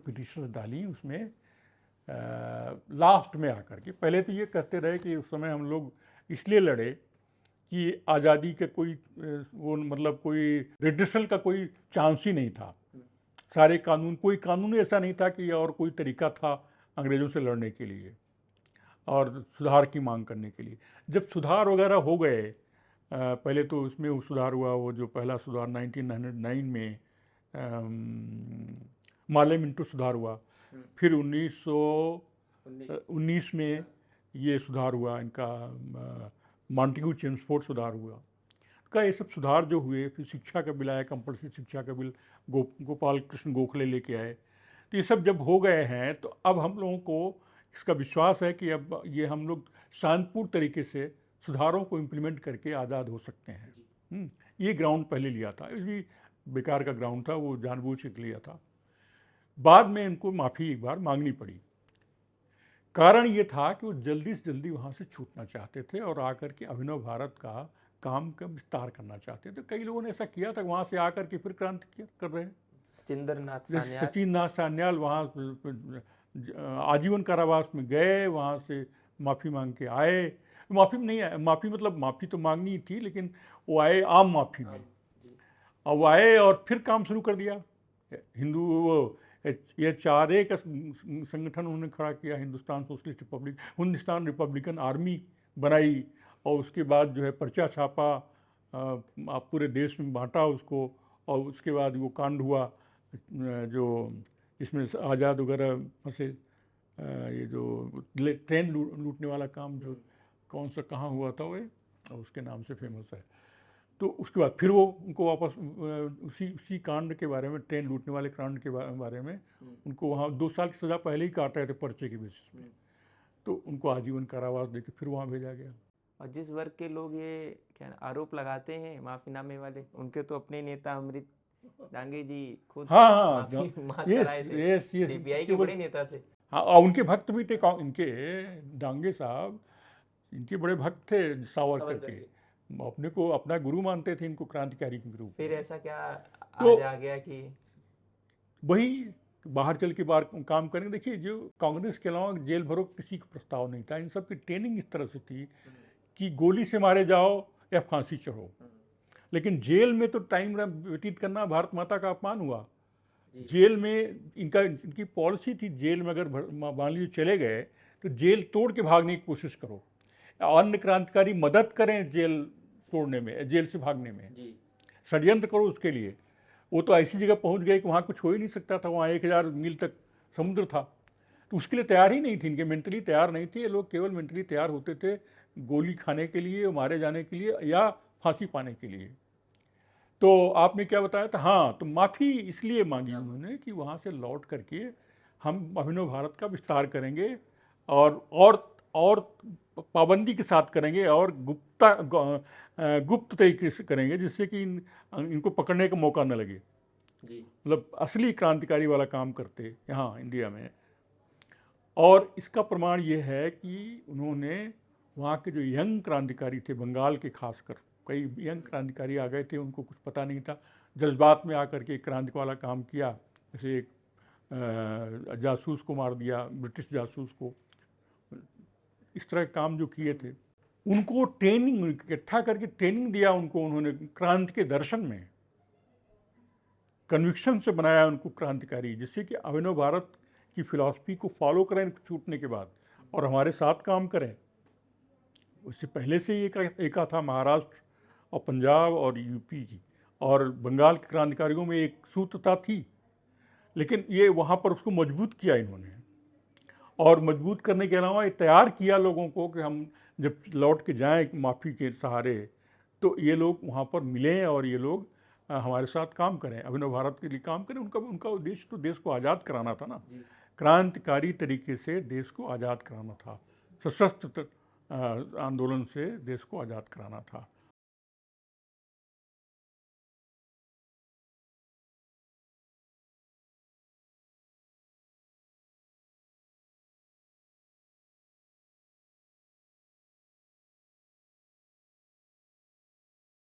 Petition डाली उसमें last में आकर के। पहले तो ये कहते रहे कि उस समय हम लोग इसलिए लड़े कि आज़ादी के कोई वो मतलब कोई रिड्रेसल का कोई चांस ही नहीं था। सारे कानून, कोई कानून ऐसा नहीं था कि और कोई तरीका था अंग्रेज़ों से लड़ने के लिए और सुधार की मांग करने के लिए। जब सुधार वगैरह हो गए, पहले तो उसमें वो सुधार हुआ, वो जो पहला सुधार 1909 में माले मिंटो सुधार हुआ, फिर 1919 में ये सुधार हुआ, इनका मॉन्टेग्यू चेम्सफोर्ड सुधार हुआ का। ये सब सुधार जो हुए, फिर शिक्षा का बिल आया, कंपल्सरी शिक्षा का बिल गोपाल कृष्ण गोखले लेके आए। तो ये सब जब हो गए हैं तो अब हम लोगों को इसका विश्वास है कि अब ये हम लोग शांतिपूर्ण तरीके से सुधारों को इम्प्लीमेंट करके आज़ाद हो सकते हैं। ये ग्राउंड पहले लिया था, ये भी बेकार का ग्राउंड था, वो जानबूझ के लिया था। बाद में इनको माफ़ी एक बार मांगनी पड़ी। कारण ये था कि वो जल्दी से जल्दी वहाँ से छूटना चाहते थे और आकर के अभिनव भारत का काम का विस्तार करना चाहते थे। कई लोगों ने ऐसा किया था, वहाँ से आकर के फिर क्रांति कर रहे हैं। सचिन नाथ सान्याल वहाँ आजीवन कारावास में गए, वहाँ से माफ़ी मांग के आए। माफ़ी नहीं आए, माफ़ी मतलब माफ़ी तो मांगनी थी, लेकिन वो आए आम माफ़ी में, और वो आए और फिर काम शुरू कर दिया। हिंदू वो ये चारे का संगठन उन्होंने खड़ा किया, Hindustan socialist Republic, Hindustan Republican army बनाई, और उसके बाद जो है पर्चा छापा, पूरे देश में बांटा उसको, और उसके बाद वो कांड हुआ जो इसमें आज़ाद वगैरह फंसे, ये जो ट्रेन लूटने वाला काम जो कौन सा कहाँ हुआ था वो, और उसके नाम से फेमस है। तो उसके बाद फिर वो उनको वापस उसी कांड के बारे में, ट्रेन लूटने वाले कांड के बारे में उनको वहाँ 2 साल की सज़ा पहले ही काट रहे थे पर्चे के बेसिस पे, तो उनको आजीवन कारावास देके फिर वहाँ भेजा गया। और जिस वर्ग के लोग ये क्या आरोप लगाते हैं माफीनामे वाले, उनके तो अपने नेता अमृत डांगे जी खुद माफी मांग कर आए थे, सीपीआई के बड़े नेता थे। हाँ, और उनके भक्त भी थे, इनके डांगे साहब इनके बड़े भक्त थे सावरकर के, अपने को अपना गुरु मानते थे इनको, क्रांतिकारी के गुरु। फिर ऐसा क्या आज आ गया कि वही बाहर चल के बाहर काम करेंगे। देखिए, जो कांग्रेस के अलावा जेल भरो किसी का प्रस्ताव नहीं था। इन सब की ट्रेनिंग इस तरह से थी कि गोली से मारे जाओ या फांसी चढ़ो, लेकिन जेल में तो टाइम व्यतीत करना भारत माता का अपमान हुआ। जेल में इनकी पॉलिसी थी, जेल में अगर मान लीजिए चले गए तो जेल तोड़ के भागने की कोशिश करो, अन्य क्रांतिकारी मदद करें जेल तोड़ने में, जेल से भागने में, षड्यंत्र करो उसके लिए। वो तो ऐसी जगह पहुंच गए कि वहाँ कुछ हो ही नहीं सकता था, वहाँ 1000 मील तक समुद्र था, तो उसके लिए तैयार ही नहीं थी, इनके मेंटली तैयार नहीं थे ये लोग। केवल मेंटली तैयार होते थे गोली खाने के लिए, मारे जाने के लिए, या फांसी पाने के लिए। तो आपने क्या बताया था? हाँ, तो माफ़ी इसलिए मांगी उन्होंने कि वहाँ से लौट करके हम अभिनव भारत का विस्तार करेंगे, और पाबंदी के साथ करेंगे, और गुप्त तरीके से करेंगे, जिससे कि इनको पकड़ने का मौका न लगे। मतलब असली क्रांतिकारी वाला काम करते यहाँ इंडिया में। और इसका प्रमाण ये है कि उन्होंने वहाँ के जो यंग क्रांतिकारी थे, बंगाल के खासकर कई यंग क्रांतिकारी आ गए थे, उनको कुछ पता नहीं था, जज्बात में आकर के क्रांति वाला काम किया। जैसे एक जासूस को मार दिया, ब्रिटिश जासूस को, इस तरह के काम जो किए थे। उनको ट्रेनिंग इकट्ठा करके ट्रेनिंग दिया उनको, उन्होंने क्रांति के दर्शन में कन्विक्शन से बनाया उनको क्रांतिकारी, जिससे कि अभिनव भारत की फिलॉसफी को फॉलो करें छूटने के बाद, और हमारे साथ काम करें। उससे पहले से ही एका था महाराष्ट्र और पंजाब और यूपी की और बंगाल के क्रांतिकारियों में एक सूत्रता थी, लेकिन ये वहाँ पर उसको मजबूत किया इन्होंने, और मजबूत करने के अलावा ये तैयार किया लोगों को कि हम जब लौट के जाएं माफ़ी के सहारे, तो ये लोग वहाँ पर मिलें और ये लोग हमारे साथ काम करें, अभिनव भारत के लिए काम करें। उनका उद्देश्य तो देश को आज़ाद कराना था ना, क्रांतिकारी तरीके से देश को आज़ाद कराना था, सशस्त्र आंदोलन से देश को आज़ाद कराना था।